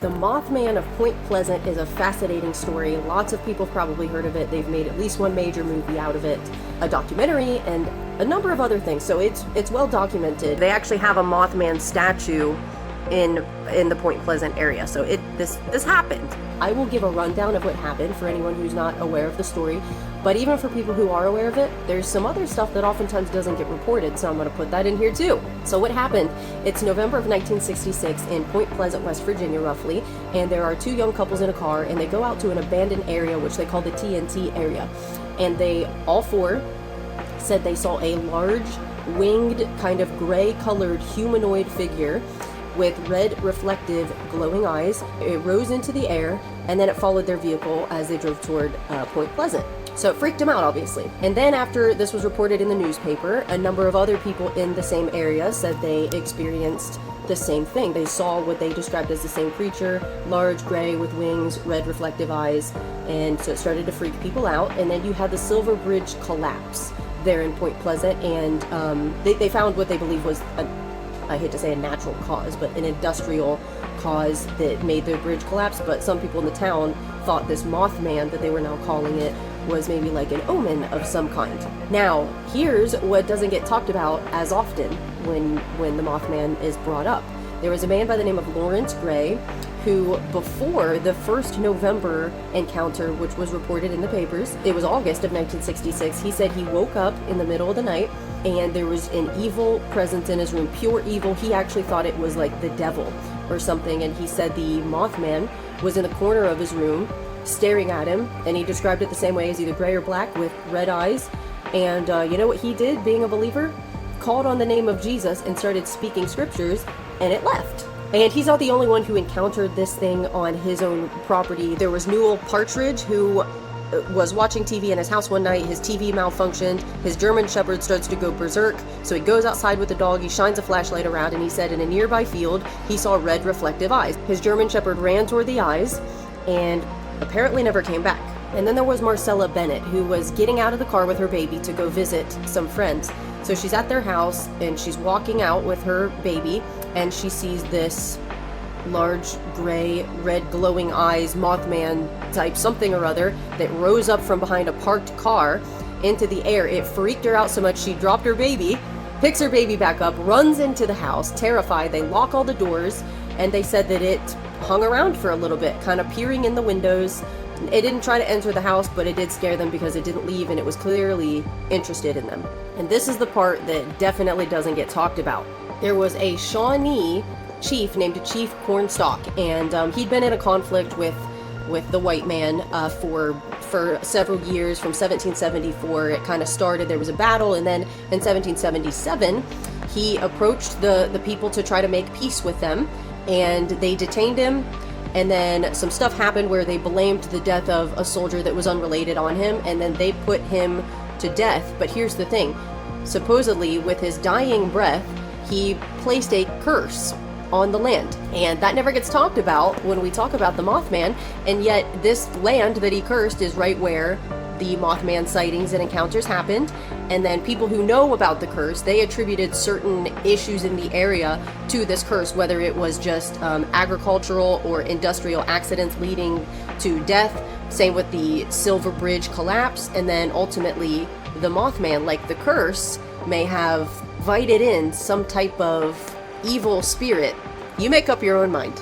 The Mothman of Point Pleasant is a fascinating story. Lots of people have probably heard of it. They've made at least one major movie out of it, a documentary, and a number of other things. So it's well documented. They actually have a Mothman statue in the Point Pleasant area. So this happened. I will give a rundown of what happened for anyone who's not aware of the story. But even for people who are aware of it, there's some other stuff that oftentimes doesn't get reported, so I'm going to put that in here too. So what happened? It's November of 1966 in Point Pleasant, West Virginia, roughly, and there are two young couples in a car, and they go out to an abandoned area, which they call the TNT area. And they, all four, said they saw a large, winged, kind of gray-colored humanoid figure with red, reflective, glowing eyes. It rose into the air, and then it followed their vehicle as they drove toward Point Pleasant. So it freaked him out, obviously. And then after this was reported in the newspaper, a number of other people in the same area said they experienced the same thing. They saw what they described as the same creature, large, gray, with wings, red, reflective eyes, and so it started to freak people out. And then you had the Silver Bridge collapse there in Point Pleasant, and they found what they believe was, I hate to say a natural cause, but an industrial cause that made the bridge collapse. But some people in the town thought this Mothman, that they were now calling it, was maybe like an omen of some kind. Now, here's what doesn't get talked about as often when the Mothman is brought up. There was a man by the name of Lawrence Gray who, before the first November encounter, which was reported in the papers, it was August of 1966, he said he woke up in the middle of the night and there was an evil presence in his room, pure evil. He actually thought it was like the devil or something, and he said the Mothman was in the corner of his room staring at him, and he described it the same way as either gray or black with red eyes. And you know what he did, being a believer? Called on the name of Jesus and started speaking scriptures, and it left. And he's not the only one who encountered this thing on his own property. There was Newell Partridge, who was watching TV in his house one night. His TV malfunctioned. His German Shepherd starts to go berserk, so he goes outside with the dog. He shines a flashlight around, and he said in a nearby field he saw red reflective eyes. His German Shepherd ran toward the eyes and apparently never came back. And then there was Marcella Bennett, who was getting out of the car with her baby to go visit some friends. So she's at their house and she's walking out with her baby, and she sees this large, gray, red glowing eyes, Mothman type something or other that rose up from behind a parked car into the air. It freaked her out so much she dropped her baby, picks her baby back up, runs into the house, terrified. They lock all the doors, and they said that it hung around for a little bit, kind of peering in the windows. It didn't try to enter the house, but it did scare them because it didn't leave, and it was clearly interested in them. And this is the part that definitely doesn't get talked about. There was a Shawnee chief named Chief Cornstalk, and he'd been in a conflict with the white man for several years. From 1774 it kind of started. There was a battle, and then in 1777 he approached the people to try to make peace with them, and they detained him. And then some stuff happened where they blamed the death of a soldier that was unrelated on him, and then they put him to death. But here's the thing, supposedly with his dying breath he placed a curse on the land, and that never gets talked about when we talk about the Mothman. And yet this land that he cursed is right where the Mothman sightings and encounters happened. And then people who know about the curse, they attributed certain issues in the area to this curse, whether it was just agricultural or industrial accidents leading to death. Same with the Silver Bridge collapse, and then ultimately the Mothman, like the curse, may have invited in some type of evil spirit. You make up your own mind.